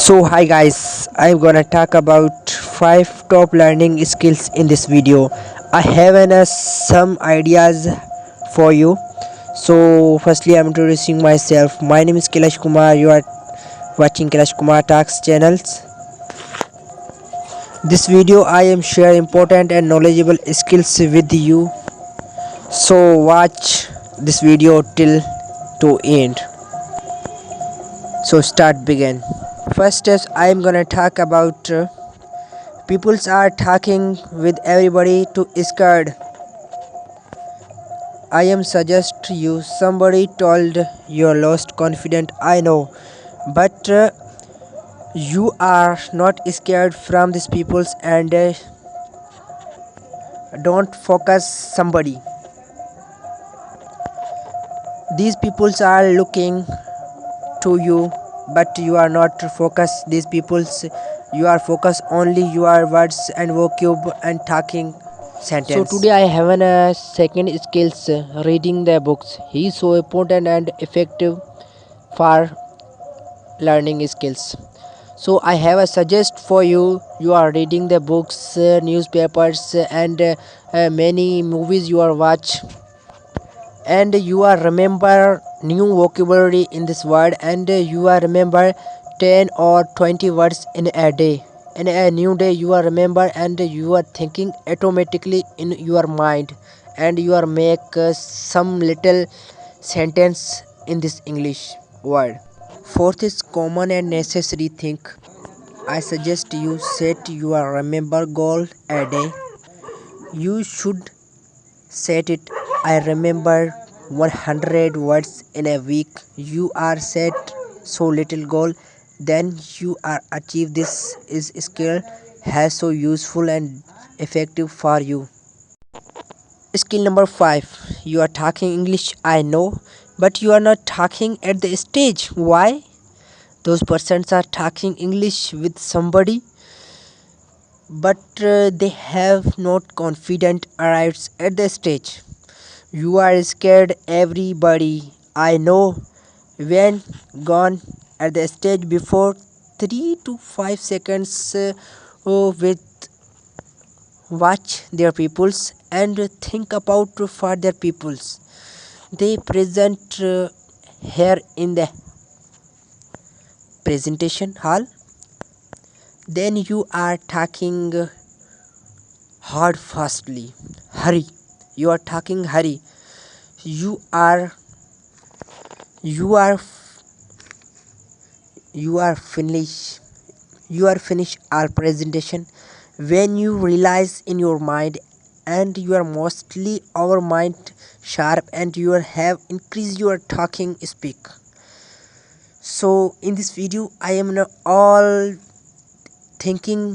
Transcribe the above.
So hi guys, I'm gonna talk about 5 top learning skills in this video. I have some ideas for you. So firstly I'm introducing myself. My name is Kelash Kumar. You are watching Kelash Kumar Talks channels. This video I am share important and knowledgeable skills with you. So watch this video till to end. So start begin. First is I am gonna talk about peoples are talking with everybody to scared. I am suggest you somebody told you're lost confident. I know, but you are not scared from these peoples and don't focus somebody. These peoples are looking to you, but you are not focused. These peoples you are focused only your words and vocab and talking sentence. So today I have a second skills reading the books. He is so important and effective for learning skills. So I have a suggest for you. You are reading the books, newspapers, and many movies you are watch, and you are remember new vocabulary in this word, and you are remember 10 or 20 words in a day. In a new day you are remember, and you are thinking automatically in your mind, and you are make some little sentence in this English word. Fourth is common and necessary thing. I suggest you set your remember goal a day. You should set it. I remember 100 words in a week. You are set so little goal, then you are achieve this is skill has so useful and effective for you. Skill number 5. You are talking English, I know, but you are not talking at the stage. Why? Those persons are talking English with somebody, but they have not confident arrives at the stage. You are scared everybody. I know when gone at the stage before 3 to 5 seconds with watch their peoples and think about for their peoples. They present here in the presentation hall. Then you are talking hard fastly. Hurry. You are talking hurry. You are you are you are finished our presentation when you realize in your mind, and you are mostly our mind sharp, and you have increased your talking speak. So in this video I am all thinking